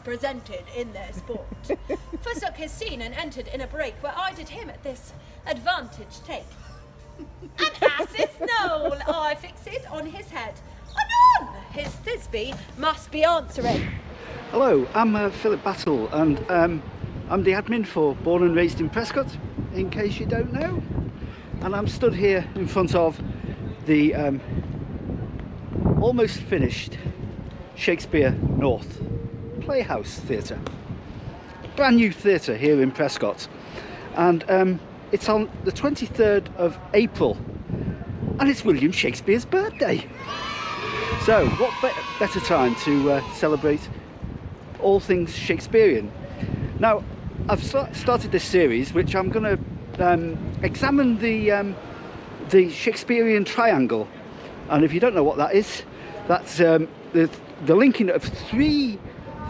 Presented in their sport. Prescot has seen and entered in a break where I did him at this advantage take. An ass's knoll I fix it on his head. Anon, his Thisbe must be answering. Hello, I'm Philip Battle, and I'm the admin for Born and Raised in Prescot, in case you don't know. And I'm stood here in front of the almost finished Shakespeare North Playhouse Theatre. Brand new theatre here in Prescot, and it's on the 23rd of April, and it's William Shakespeare's birthday. So what better time to celebrate all things Shakespearean. Now I've started this series which I'm going to examine the Shakespearean Triangle, and if you don't know what that is, that's the linking of three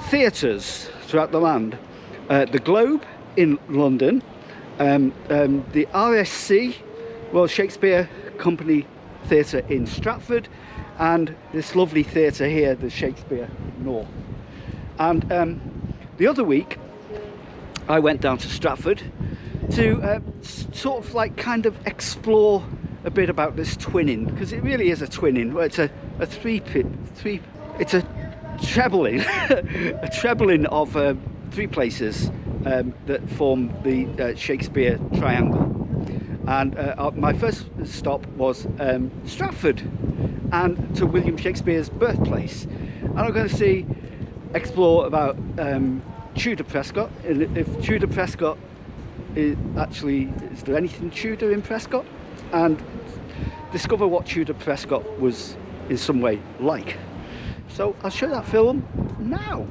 theatres throughout the land. The Globe in London, the RSC, Royal Shakespeare Company Theatre in Stratford, and this lovely theatre here, the Shakespeare North. And the other week I went down to Stratford to sort of like kind of explore a bit about this twinning, because it really is a twinning. Well, it's a it's a trebling a trebling of three places that form the Shakespeare Triangle. And my first stop was Stratford, and to William Shakespeare's birthplace, and I'm going to explore about Tudor Prescot, and if Tudor Prescot is there anything Tudor in Prescot, and discover what Tudor Prescot was in some way like. So I'll show that film now.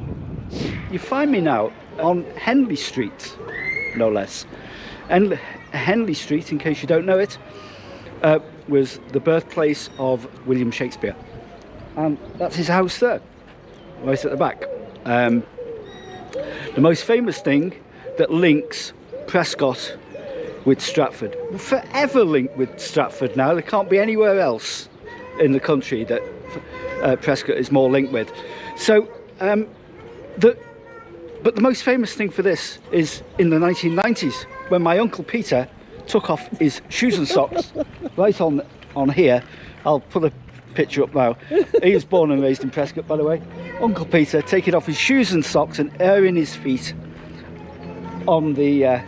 You find me now on Henley Street, no less. And Henley Street, in case you don't know it, was the birthplace of William Shakespeare. And that's his house there, right at the back. The most famous thing that links Prescot with Stratford, forever linked with Stratford now. There can't be anywhere else in the country that Prescot is more linked with. So, but the most famous thing for this is in the 1990s, when my Uncle Peter took off his shoes and socks right on here. I'll put a picture up now. He was born and raised in Prescot, by the way. Uncle Peter taking off his shoes and socks and airing his feet on the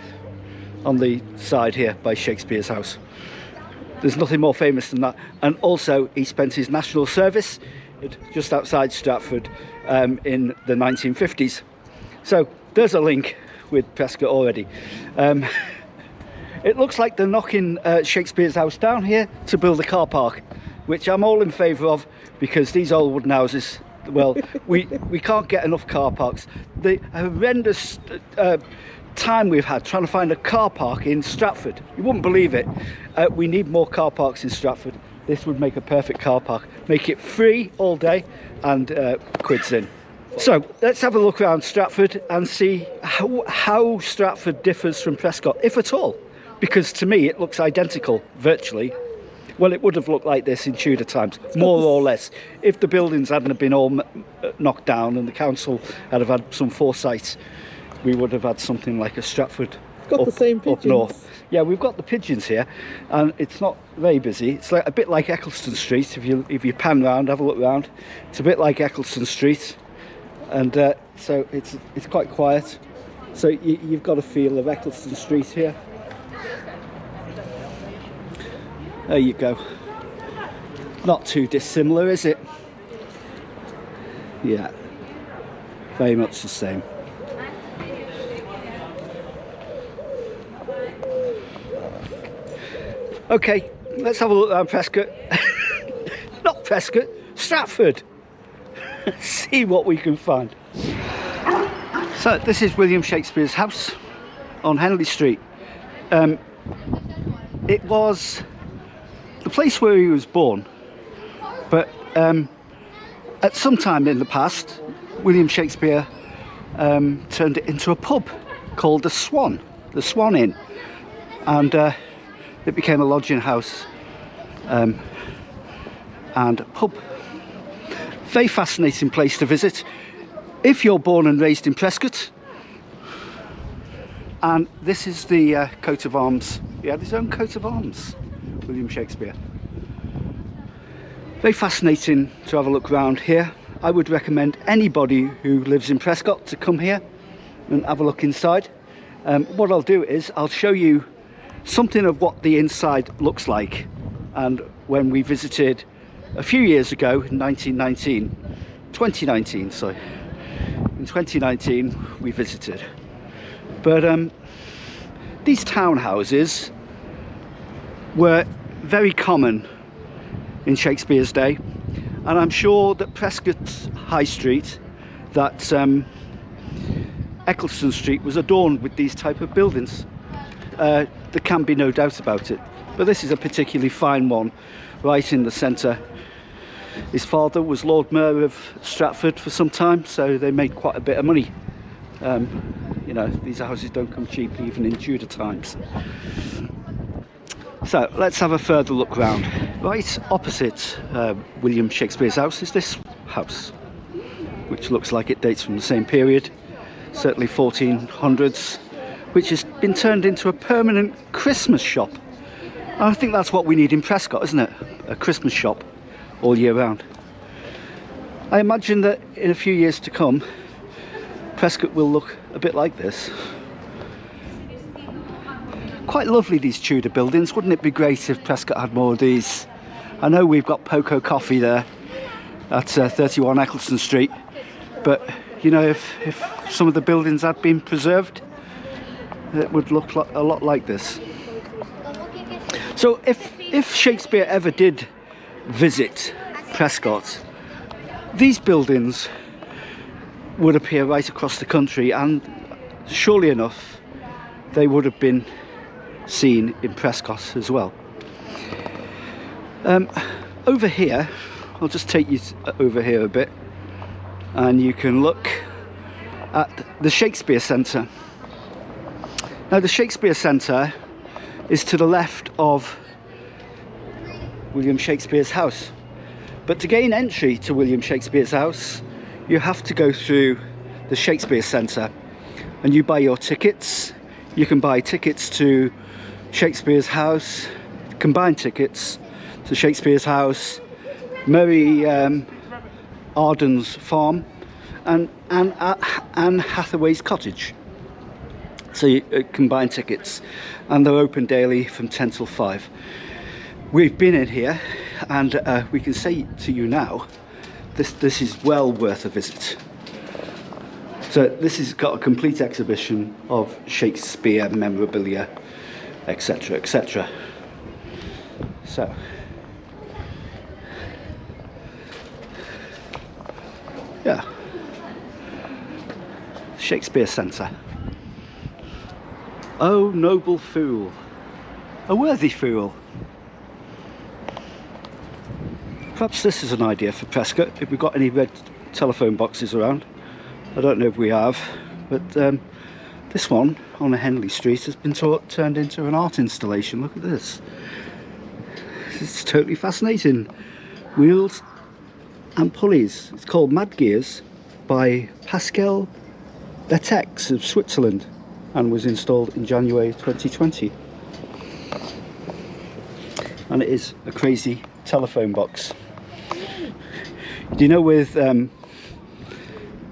side here by Shakespeare's house. There's nothing more famous than that. And also he spent his national service just outside Stratford in the 1950s. So there's a link with Prescot already. It looks like they're knocking Shakespeare's house down here to build a car park, which I'm all in favour of, because these old wooden houses, well, we can't get enough car parks. The horrendous time we've had trying to find a car park in Stratford, you wouldn't believe it. We need more car parks in Stratford. This would make a perfect car park. Make it free all day and quids in. So let's have a look around Stratford and see how Stratford differs from Prescot, if at all. Because to me it looks identical, virtually. Well, it would have looked like this in Tudor times, more or less. If the buildings hadn't been all knocked down and the council had have had some foresight, we would have had something like a Stratford got the same pigeons. Up north. Yeah, we've got the pigeons here, and it's not very busy. It's like a bit like Eccleston Street. If you pan round, have a look round. It's a bit like Eccleston Street, and so it's quite quiet. So you've got a feel of Eccleston Street here. There you go. Not too dissimilar, is it? Yeah, very much the same. Okay, let's have a look around Prescot. Not Prescot, Stratford. See what we can find. So this is William Shakespeare's house on Henley Street. It was the place where he was born, but at some time in the past William Shakespeare turned it into a pub called the Swan Inn, and it became a lodging house and a pub. Very fascinating place to visit if you're born and raised in Prescot. And this is the coat of arms. He had his own coat of arms, William Shakespeare. Very fascinating to have a look around here. I would recommend anybody who lives in Prescot to come here and have a look inside. What I'll do is I'll show you something of what the inside looks like. And when we visited a few years ago in 2019, sorry. In 2019 we visited. But these townhouses were very common in Shakespeare's day, and I'm sure that Prescot High Street, that Eccleston Street, was adorned with these type of buildings. There can be no doubt about it, but this is a particularly fine one right in the centre. His father was Lord Mayor of Stratford for some time, so they made quite a bit of money. You know, these houses don't come cheap even in Tudor times. So let's have a further look round. Right opposite William Shakespeare's house is this house, which looks like it dates from the same period, certainly 1400s, which has been turned into a permanent Christmas shop. And I think that's what we need in Prescot, isn't it? A Christmas shop all year round. I imagine that in a few years to come, Prescot will look a bit like this. Quite lovely, these Tudor buildings. Wouldn't it be great if Prescot had more of these? I know we've got Poco Coffee there at 31 Eccleston Street, but you know, if some of the buildings had been preserved, it would look a lot like this. So if Shakespeare ever did visit Prescot, these buildings would appear right across the country, and surely enough they would have been seen in Prescot as well. Over here, I'll just take you over here a bit, and you can look at the Shakespeare Centre. Now the Shakespeare Centre is to the left of William Shakespeare's house, but to gain entry to William Shakespeare's house you have to go through the Shakespeare Centre, and you buy your tickets. You can buy tickets to Shakespeare's house, combined tickets to Shakespeare's house, Mary Arden's farm, and Anne Hathaway's cottage. So you combine tickets, and they're open daily from 10 till 5. We've been in here, and we can say to you now, this is well worth a visit. So this has got a complete exhibition of Shakespeare memorabilia, etc, etc. So yeah, Shakespeare Centre. Oh noble fool, a worthy fool. Perhaps this is an idea for Prescot, if we've got any red telephone boxes around. I don't know if we have, but this one on Henley Street has been turned into an art installation. Look at this. It's totally fascinating. Wheels and pulleys. It's called Mad Gears by Pascal Betex of Switzerland, and was installed in January 2020. And it is a crazy telephone box. Do you know, with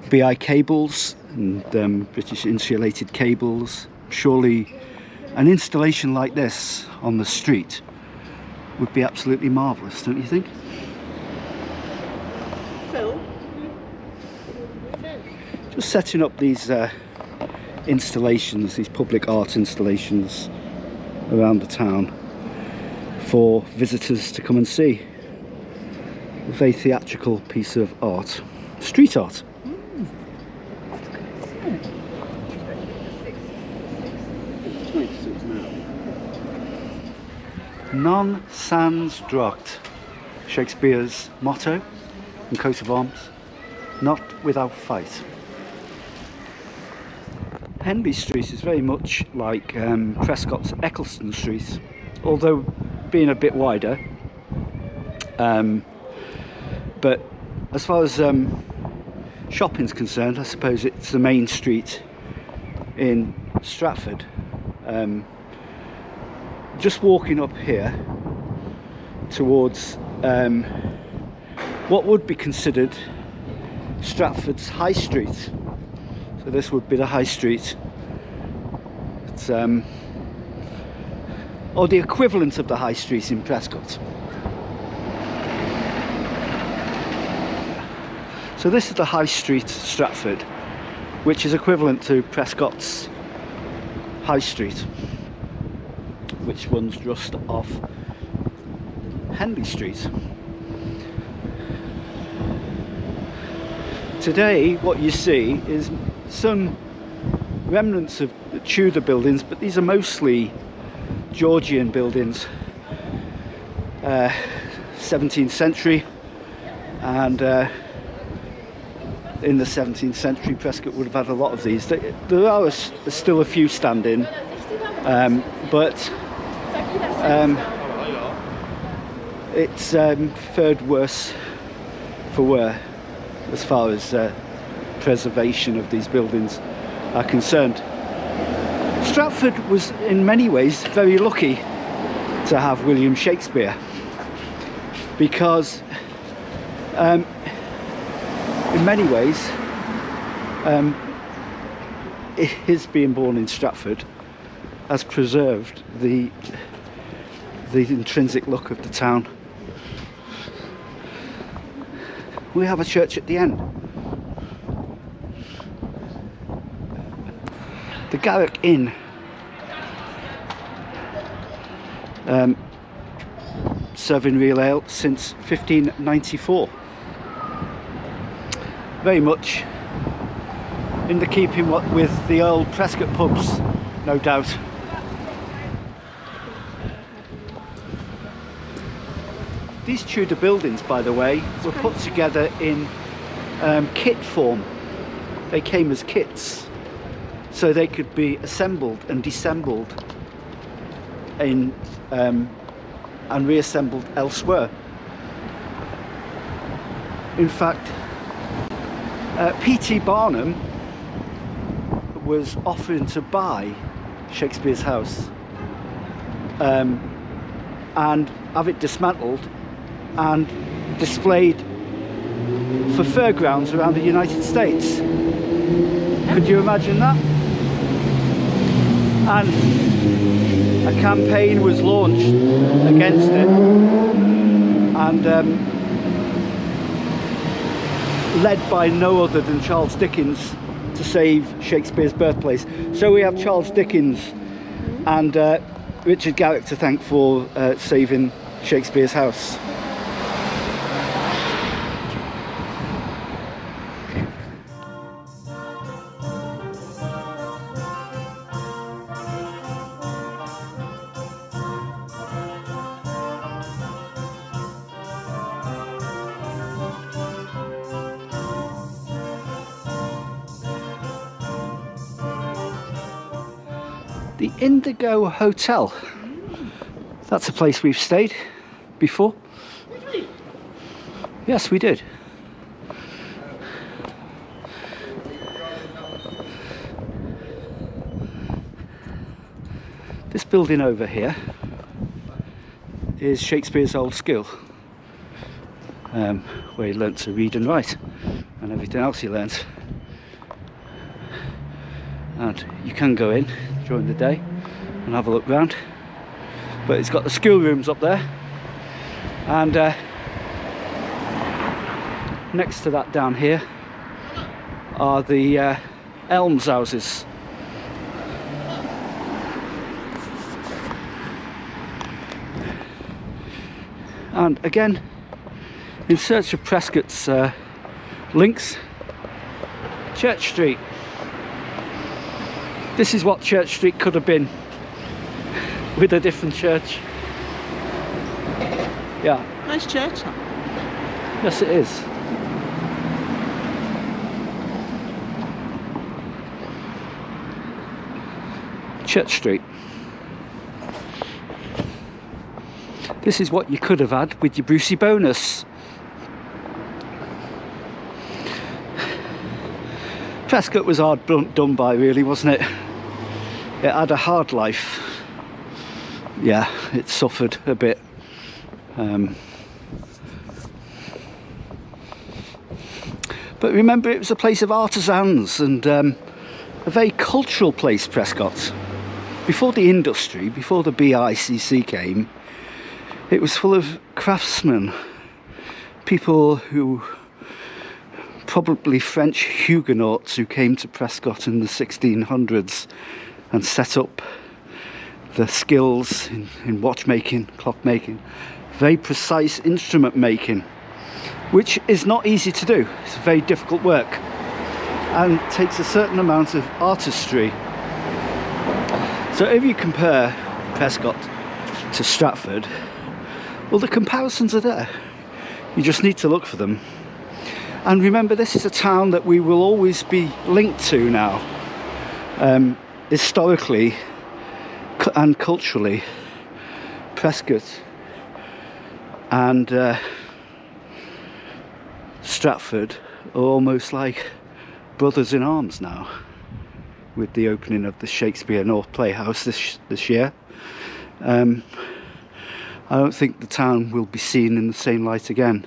BI cables and British insulated cables, surely an installation like this on the street would be absolutely marvellous, don't you think? Phil? Just setting up these installations, these public art installations around the town for visitors to come and see. A very theatrical piece of art, street art. Non sans droit, Shakespeare's motto and coat of arms, not without fight. Henley Street is very much like Prescot's Eccleston Street, although being a bit wider. But as far as shopping's concerned, I suppose it's the main street in Stratford. Just walking up here towards what would be considered Stratford's High Street. So this would be the High Street. It's or the equivalent of the High Street in Prescot. So this is the High Street, Stratford, which is equivalent to Prescot's High Street, which runs just off Henley Street. Today what you see is some remnants of the Tudor buildings, but these are mostly Georgian buildings, 17th century, and in the 17th century Prescot would have had a lot of these. There are still a few standing, but it's fared worse for wear as far as preservation of these buildings are concerned. Stratford was in many ways very lucky to have William Shakespeare, because in many ways his being born in Stratford has preserved the intrinsic look of the town. We have a church at the end. The Garrick Inn serving real ale since 1594. Very much in the keeping with the old Prescot pubs, no doubt. These Tudor buildings, by the way, were put together in kit form. They came as kits, so they could be assembled and disassembled in and reassembled elsewhere. In fact, P.T. Barnum was offering to buy Shakespeare's house and have it dismantled and displayed for fairgrounds around the United States. Could you imagine that? And a campaign was launched against it, and led by no other than Charles Dickens to save Shakespeare's Birthplace. So we have Charles Dickens and Richard Garrick to thank for saving Shakespeare's house. The Indigo Hotel. That's a place we've stayed before. Yes, we did. This building over here is Shakespeare's old school, where he learnt to read and write and everything else he learnt. And you can go in during the day and have a look round, but it's got the schoolrooms up there, and next to that down here are the Elms houses. And again, in search of Prescot's links, Church Street. This is what Church Street could have been with a different church. Yeah. Nice church, huh? Yes, it is. Church Street. This is what you could have had with your Brucey bonus. Prescot was hard done by, really, wasn't it? It had a hard life. Yeah, it suffered a bit. But remember, it was a place of artisans and a very cultural place, Prescot. Before the industry, before the BICC came, it was full of craftsmen, people who, probably French Huguenots who came to Prescot in the 1600s and set up the skills in watchmaking, clockmaking, very precise instrument making, which is not easy to do. It's very difficult work and takes a certain amount of artistry. So if you compare Prescot to Stratford, well, the comparisons are there. You just need to look for them. And remember, this is a town that we will always be linked to now, historically and culturally. Prescot and Stratford are almost like brothers in arms now, with the opening of the Shakespeare North Playhouse this year. I don't think the town will be seen in the same light again.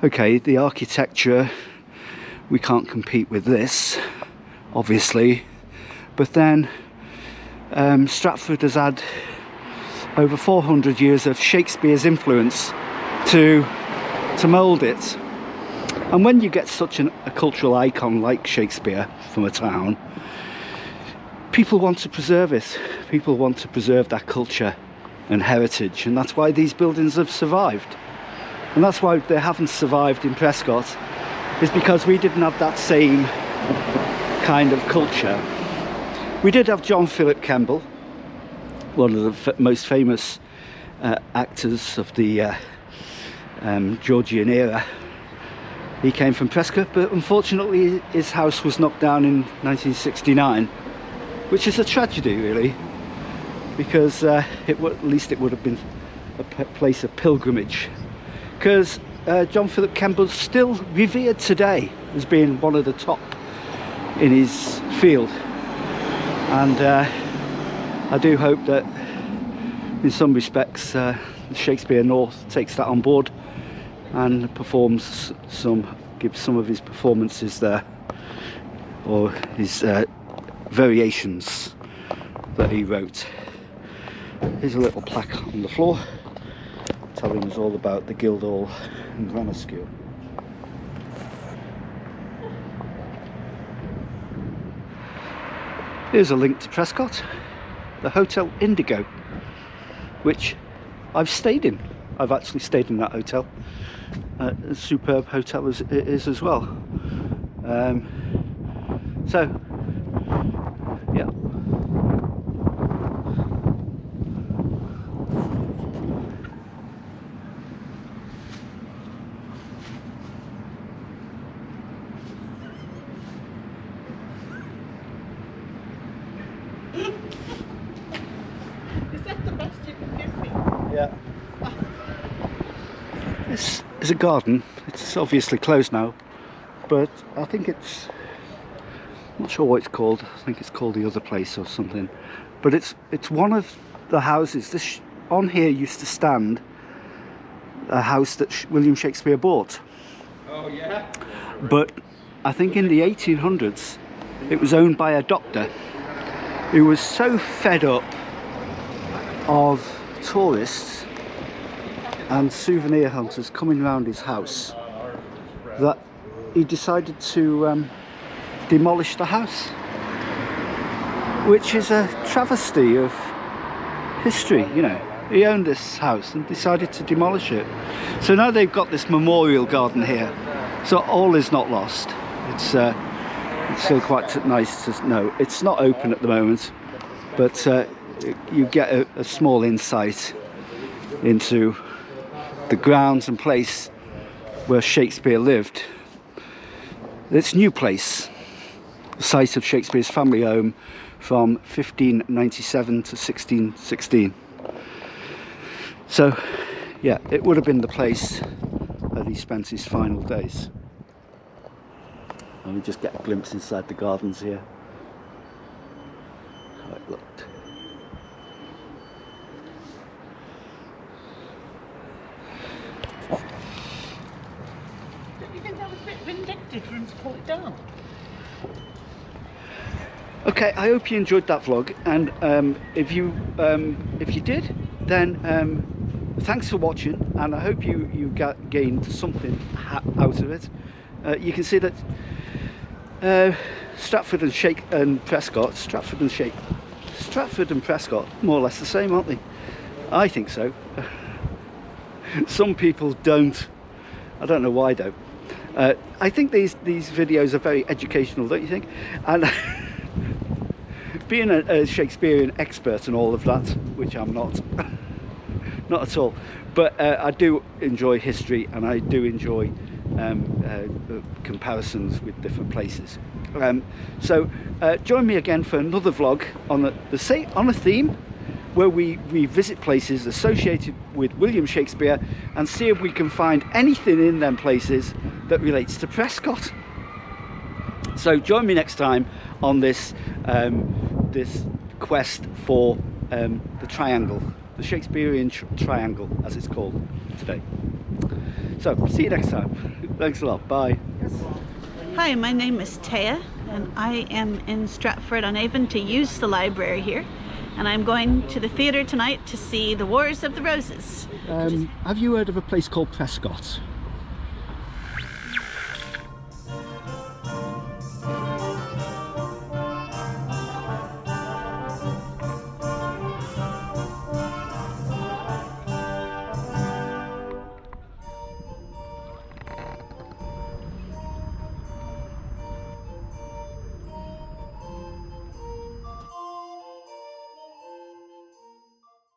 Okay, the architecture, we can't compete with this, obviously, but then Stratford has had over 400 years of Shakespeare's influence to mould it. And when you get such a cultural icon like Shakespeare from a town, people want to preserve it. People want to preserve that culture and heritage, and that's why these buildings have survived. And that's why they haven't survived in Prescot, is because we didn't have that same kind of culture. We did have John Philip Kemble, one of the most famous actors of the Georgian era. He came from Prescot, but unfortunately his house was knocked down in 1969, which is a tragedy, really, because at least it would have been a place of pilgrimage. Because John Philip Kemble is still revered today as being one of the top in his field, and I do hope that in some respects Shakespeare North takes that on board and gives some of his performances there, or his variations that he wrote. Here's a little plaque on the floor telling us all about the Guildhall and Grammar School. Here's a link to Prescot, the Hotel Indigo, which I've stayed in. I've actually stayed in that hotel. A superb hotel as it is as well. So, yeah. Is that the best you can give me? Yeah. This is a garden. It's obviously closed now, but I think it's, I'm not sure what it's called. I think it's called the Other Place or something. But it's one of the houses. This on here used to stand a house that William Shakespeare bought. Oh yeah. But I think in the 1800s it was owned by a doctor who was so fed up of tourists and souvenir hunters coming around his house that he decided to demolish the house, which is a travesty of history. You know, he owned this house and decided to demolish it. So now they've got this memorial garden here, so all is not lost. It's still quite nice to know. It's not open at the moment, but you get a small insight into the grounds and place where Shakespeare lived. This new place, the site of Shakespeare's family home from 1597 to 1616. So yeah, it would have been the place where he spent his final days. And we just get a glimpse inside the gardens here. How it looked. Don't you think that was a bit vindictive for him to pull it down? Okay, I hope you enjoyed that vlog, and if you did, then thanks for watching, and I hope you gained something out of it. You can see that Stratford and Prescot, Stratford and Prescott, more or less the same, aren't they? I think so. Some people don't. I don't know why though. I think these videos are very educational, don't you think? And being a Shakespearean expert and all of that, which I'm not, not at all, but I do enjoy history, and I do enjoy comparisons with different places. So join me again for another vlog on a theme where we visit places associated with William Shakespeare and see if we can find anything in them places that relates to Prescott. So join me next time on this this quest for the triangle, the Shakespearean Triangle, as it's called today. So see you next time. Thanks a lot. Bye. Hi, my name is Taya, and I am in Stratford-upon-Avon to use the library here, and I'm going to the theatre tonight to see The Wars of the Roses. Have you heard of a place called Prescot?